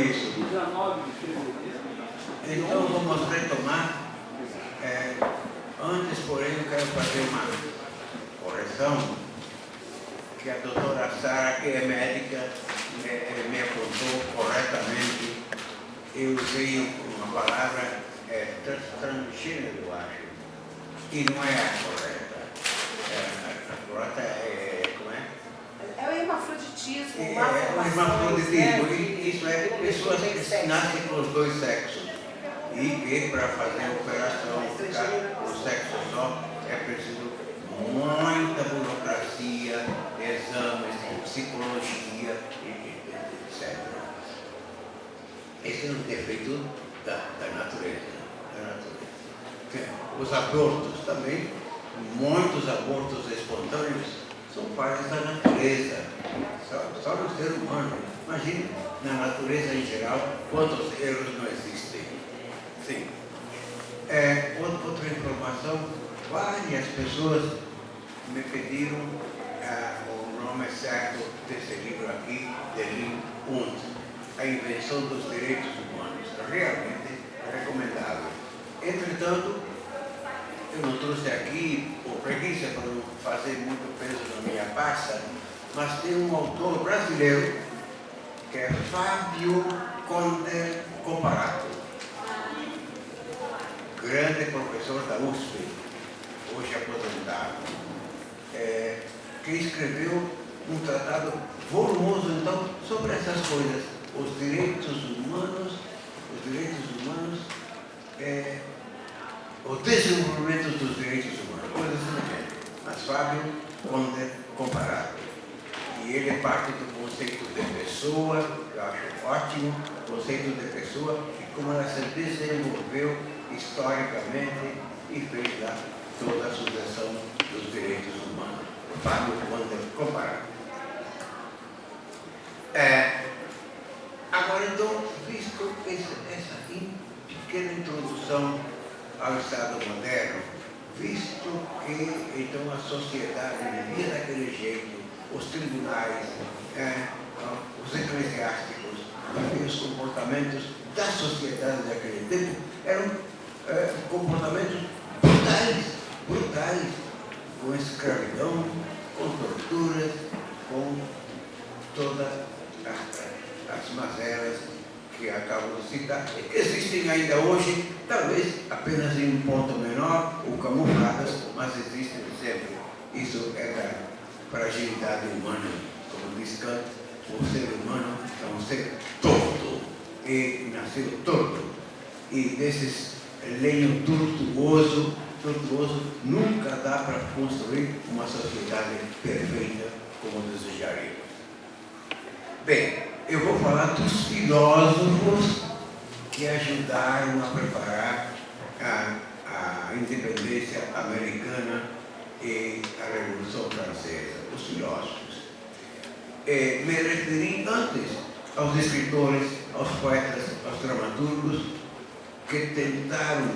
Isso. 19 de fevereiro. Então vamos retomar. Antes, porém, eu quero fazer uma correção, que a doutora Sara, que é médica, me apontou corretamente. Eu usei uma palavra transgênero, eu acho, e não é a correta. A correta como é? É o hermafroditismo, O hermafroditismo, isso é pessoas que nascem com os dois sexos e que para fazer a operação ficar o sexo só é preciso muita burocracia, exames, psicologia, etc. Esse é um defeito da natureza. Os abortos também, muitos abortos espontâneos são partes da natureza, só no ser humano. Imagine, na natureza em geral, quantos erros não existem. Sim. Outra informação, várias pessoas me pediram o nome certo desse livro aqui, de Lynn Hunt, A Invenção dos Direitos Humanos. Realmente é recomendável. Entretanto, eu não trouxe aqui por preguiça, para não fazer muito peso na minha pasta, mas tem um autor brasileiro que é Fábio Conde Comparato, grande professor da USP, hoje aposentado, que escreveu um tratado volumoso, então, sobre essas coisas, os direitos humanos, o desenvolvimento dos direitos humanos, coisas semelhantes. Mas Fábio Conde Comparato. E ele parte do conceito de pessoa, eu acho ótimo, conceito de pessoa, e como ela se desenvolveu historicamente e fez lá toda a sucessão dos direitos humanos. Fábio Conde Comparato. Agora, então, visto essa pequena introdução ao Estado moderno, visto que então a sociedade vivia daquele jeito, os tribunais, os eclesiásticos, e os comportamentos da sociedade daquele tempo eram comportamentos brutais, com escravidão, com torturas, com todas as mazelas que acabo de citar, e que existem ainda hoje, talvez apenas em um ponto menor ou camufladas, mas existem sempre. Isso é da fragilidade humana. Como diz Kant, o ser humano é um ser torto, e nasceu torto. E desses lenho tortuoso, nunca dá para construir uma sociedade perfeita como desejaríamos. Bem, eu vou falar dos filósofos que ajudaram a preparar a independência americana e a Revolução Francesa, os filósofos. Me referi antes aos escritores, aos poetas, aos dramaturgos, que tentaram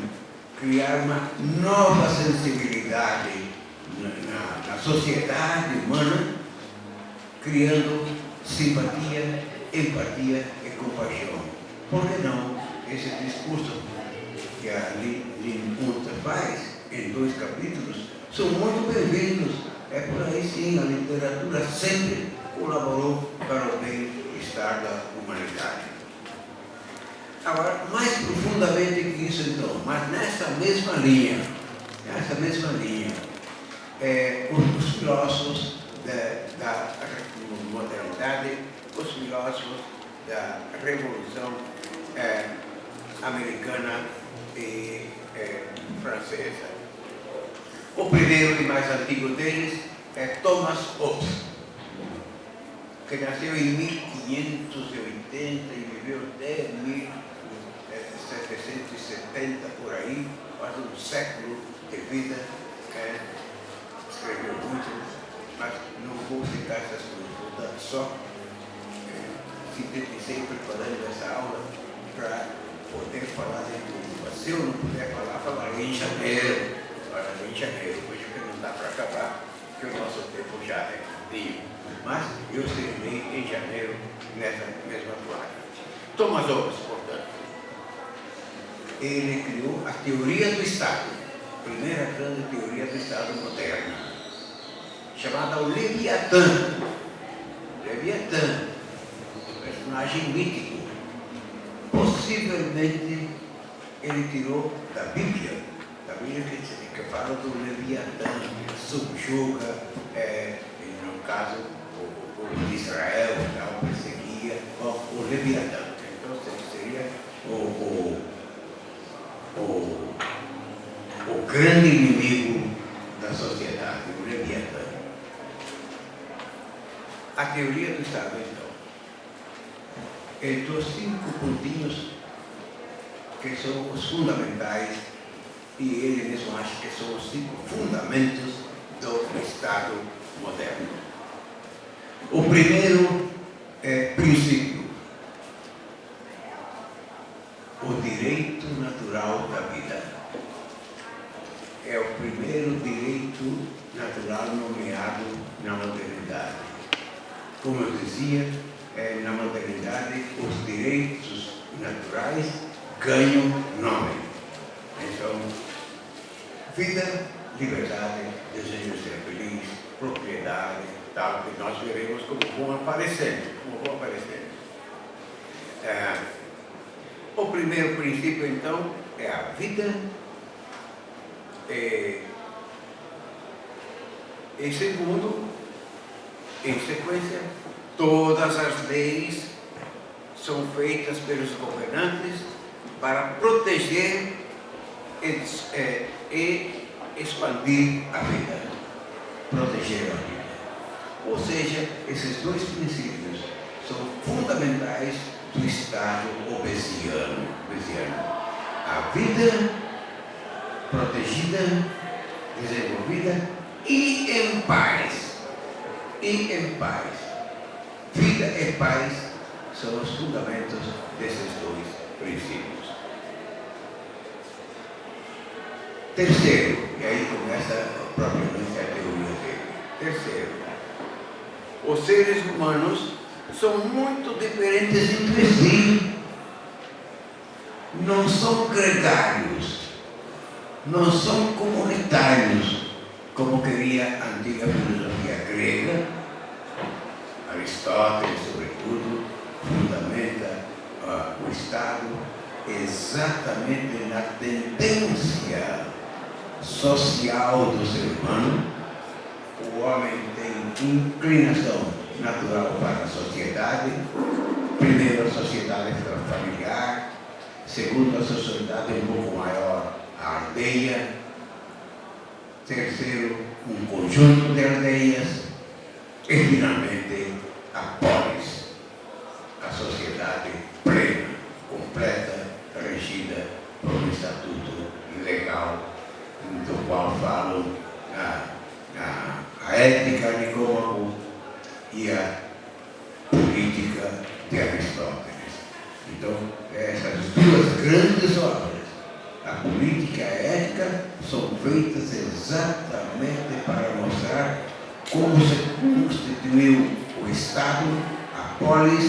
criar uma nova sensibilidade na sociedade humana, criando simpatia, empatia e compaixão. Por que não esse discurso que a Lynn Hunt faz em 2 capítulos são muito bem-vindos? É por aí sim, a literatura sempre colaborou para o bem-estar da humanidade. Agora, mais profundamente que isso então, mas nessa mesma linha, os filósofos da modernidade, os filósofos da Revolução Americana e francesa. O primeiro e mais antigo deles é Thomas Hobbes, que nasceu em 1580 e viveu até 1770 por aí, quase um século de vida. Escreveu muito, mas não vou citar essas coisas, vou dar só sintetizei preparando essa aula para poder falar de tudo. Se eu não puder falar, falarei em janeiro. Falarei em janeiro, hoje que não dá para acabar, porque o nosso tempo já é dia. Mas eu serei em janeiro nessa mesma placa. Thomas Hobbes, portanto, ele criou a teoria do Estado, a primeira grande teoria do Estado moderna, chamada o Leviatã. Leviatã, um personagem mítico. Possivelmente ele tirou da Bíblia que fala do Leviatã, que subjuga, no caso, o povo de Israel, tal, perseguia o Leviatã. Então seria o grande inimigo da sociedade, o Leviatã. A teoria do Estado, então, dos 5 pontinhos que são os fundamentais, e ele mesmo acha que são os 5 fundamentos do Estado moderno. O primeiro princípio: o direito natural da vida. É o primeiro direito natural nomeado na modernidade. Como eu dizia, na modernidade os direitos naturais ganham nome. Então, vida, liberdade, desejo de ser feliz, propriedade, tal, que nós veremos como vão aparecendo. O primeiro princípio, então, é a vida. E segundo, em sequência, todas as leis são feitas pelos governantes para proteger e expandir a vida. Proteger a vida. Ou seja, esses 2 princípios são fundamentais do Estado hobbesiano. A vida protegida, desenvolvida e em paz. Vida e paz são os fundamentos desses 2 princípios. Terceiro, e aí começa propriamente a teoria dele. Terceiro, os seres humanos são muito diferentes entre si. Não são gregários, não são comunitários, como queria a antiga filosofia grega. Aristóteles, sobretudo, fundamenta o Estado exatamente na tendência social do ser humano. O homem tem inclinação natural para a sociedade. Primeiro, a sociedade familiar. Segundo, a sociedade um pouco maior, a aldeia. Terceiro, um conjunto de aldeias. E, finalmente, a polis, a sociedade plena, completa, regida por um estatuto legal, do qual falam a ética de Nicômaco e a política de Aristóteles. Então, essas 2 grandes obras, a política e a ética, são feitas exatamente para mostrar como se constituiu o Estado, a polis,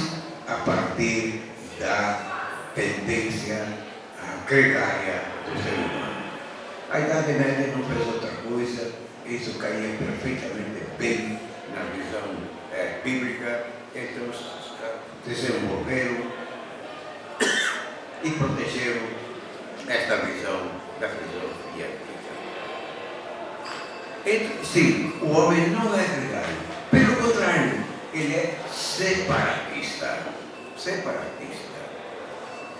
a partir da tendência gregária do ser humano. A Idade Média não fez outra coisa, isso caía perfeitamente bem na visão bíblica, então desenvolveram e protegeram esta visão da filosofia. Sim, o homem não é gregário, pelo contrário, ele é separatista,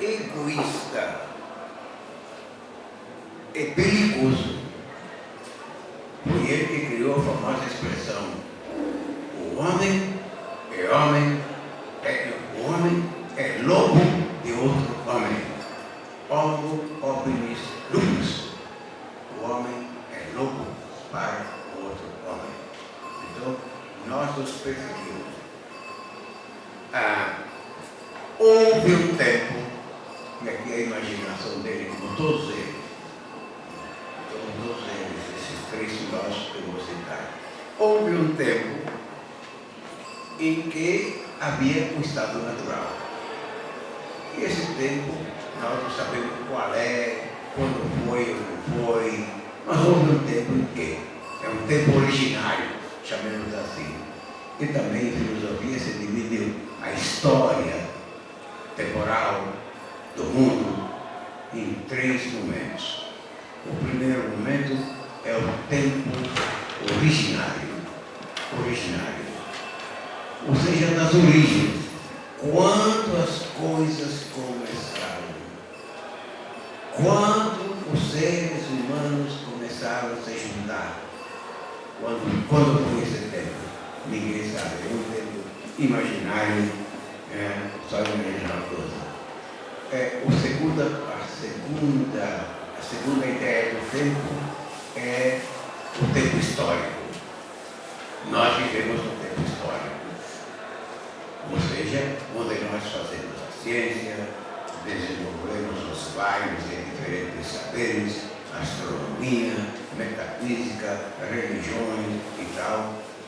egoísta, é perigoso. Foi ele que criou a famosa expressão: o homem é lobo de outro homem. Homo hominis lupus. O homem é lobo para o outro homem. Então, nós os perseguimos. Houve um tempo, e aqui a imaginação dele, como todos eles, esses 3 filósofos que eu vou citar, houve um tempo em que havia um estado natural. tempo, nós não sabemos qual é, quando foi ou não foi, mas houve um tempo em que é um tempo originário, chamemos assim. E também em filosofia se divide a história temporal do mundo em 3 momentos. O primeiro momento é o tempo originário, ou seja, das origens, quando as coisas começaram, quando os seres humanos começaram a se juntar, quando foi esse tempo, ninguém sabe, é um tempo imaginário, só imaginar uma coisa. A segunda ideia do tempo é o tempo histórico. Nós vivemos no tempo histórico, ou seja, onde nós fazemos a ciência, desenvolvemos os vários e diferentes saberes, astronomia, metafísica, religiões e tal,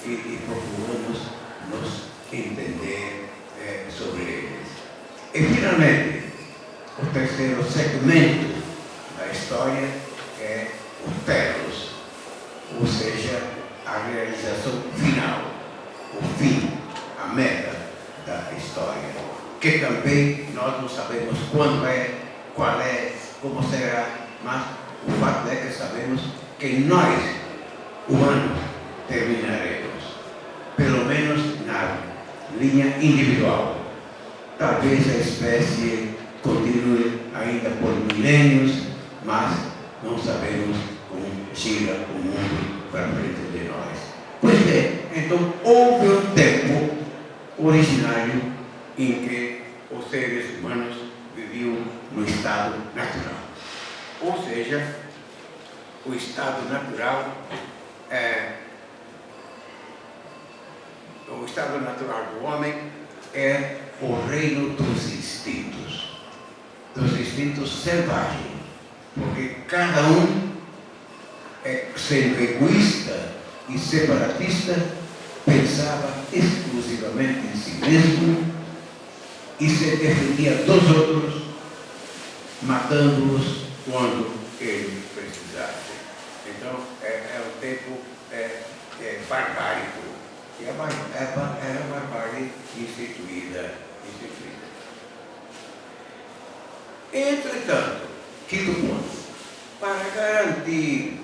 e procuramos nos entender sobre eles. E finalmente, o terceiro segmento da história é o telos, ou seja, a realização final, o fim, a meta da história, que também nós não sabemos quando é, qual é, como será, mas o fato é que sabemos que nós, humanos, terminaremos, pelo menos na linha individual. Talvez a espécie continue ainda por milênios, mas não sabemos como chega o mundo para frente de nós. Pois bem, então houve um tempo originário em que os seres humanos viviam no estado natural. Ou seja, o estado natural o estado natural do homem é o reino dos instintos selvagens, porque cada um, sendo egoísta e separatista, pensava exclusivamente em si mesmo e se defendia dos outros, matando-os quando ele precisasse. Então, é um tempo barbárico. E era a barbárie instituída. Entretanto, quinto ponto, para garantir